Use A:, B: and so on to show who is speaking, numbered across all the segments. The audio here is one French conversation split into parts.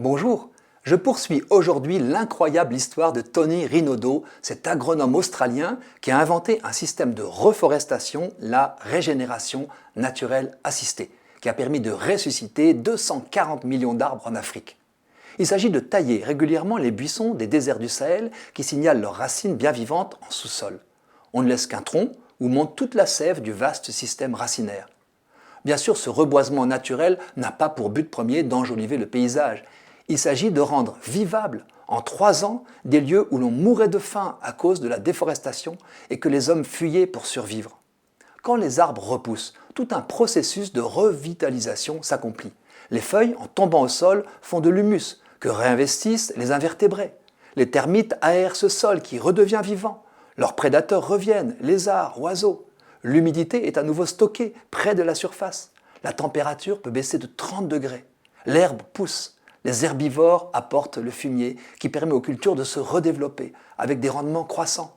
A: Bonjour, je poursuis aujourd'hui l'incroyable histoire de Tony Rinaudo, cet agronome australien qui a inventé un système de reforestation, la régénération naturelle assistée, qui a permis de ressusciter 240 millions d'arbres en Afrique. Il s'agit de tailler régulièrement les buissons des déserts du Sahel qui signalent leurs racines bien vivantes en sous-sol. On ne laisse qu'un tronc où monte toute la sève du vaste système racinaire. Bien sûr, ce reboisement naturel n'a pas pour but premier d'enjoliver le paysage. Il s'agit de rendre vivables, en 3 ans, des lieux où l'on mourait de faim à cause de la déforestation et que les hommes fuyaient pour survivre. Quand les arbres repoussent, tout un processus de revitalisation s'accomplit. Les feuilles, en tombant au sol, font de l'humus, que réinvestissent les invertébrés. Les termites aèrent ce sol qui redevient vivant. Leurs prédateurs reviennent, lézards, oiseaux. L'humidité est à nouveau stockée près de la surface. La température peut baisser de 30 degrés. L'herbe pousse. Les herbivores apportent le fumier qui permet aux cultures de se redévelopper avec des rendements croissants.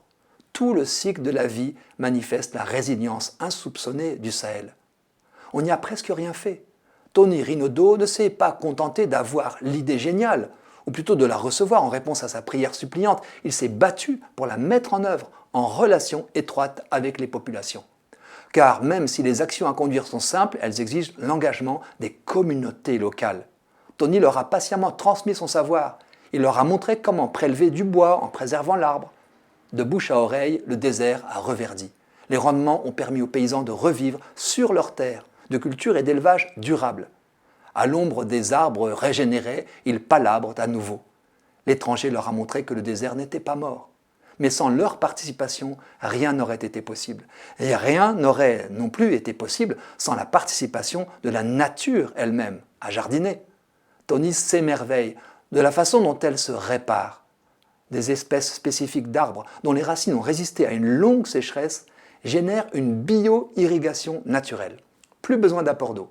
A: Tout le cycle de la vie manifeste la résilience insoupçonnée du Sahel. On n'y a presque rien fait. Tony Rinaudo ne s'est pas contenté d'avoir l'idée géniale, ou plutôt de la recevoir en réponse à sa prière suppliante. Il s'est battu pour la mettre en œuvre en relation étroite avec les populations. Car même si les actions à conduire sont simples, elles exigent l'engagement des communautés locales. Tony leur a patiemment transmis son savoir. Il leur a montré comment prélever du bois en préservant l'arbre. De bouche à oreille, le désert a reverdi. Les rendements ont permis aux paysans de revivre sur leurs terres, de culture et d'élevage durables. À l'ombre des arbres régénérés, ils palabrent à nouveau. L'étranger leur a montré que le désert n'était pas mort. Mais sans leur participation, rien n'aurait été possible. Et rien n'aurait non plus été possible sans la participation de la nature elle-même, à jardiner. Tony s'émerveille de la façon dont elle se répare. Des espèces spécifiques d'arbres dont les racines ont résisté à une longue sécheresse génèrent une bio-irrigation naturelle. Plus besoin d'apport d'eau.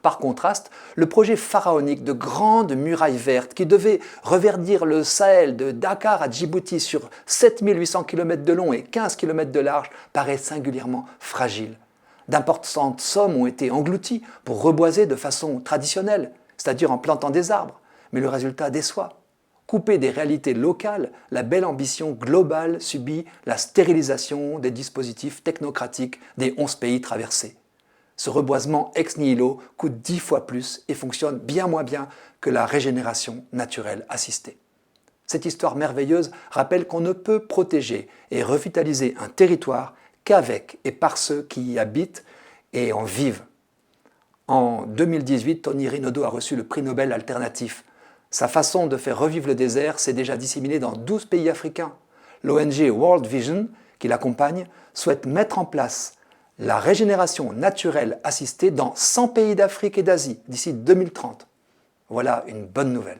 A: Par contraste, le projet pharaonique de grandes murailles vertes qui devait reverdir le Sahel de Dakar à Djibouti sur 7800 km de long et 15 km de large paraît singulièrement fragile. D'importantes sommes ont été englouties pour reboiser de façon traditionnelle, c'est-à-dire en plantant des arbres, mais le résultat déçoit. Coupée des réalités locales, la belle ambition globale subit la stérilisation des dispositifs technocratiques des 11 pays traversés. Ce reboisement ex nihilo coûte 10 fois plus et fonctionne bien moins bien que la régénération naturelle assistée. Cette histoire merveilleuse rappelle qu'on ne peut protéger et revitaliser un territoire qu'avec et par ceux qui y habitent et en vivent. En 2018, Tony Rinaudo a reçu le prix Nobel alternatif. Sa façon de faire revivre le désert s'est déjà disséminée dans 12 pays africains. L'ONG World Vision, qui l'accompagne, souhaite mettre en place la régénération naturelle assistée dans 100 pays d'Afrique et d'Asie d'ici 2030. Voilà une bonne nouvelle.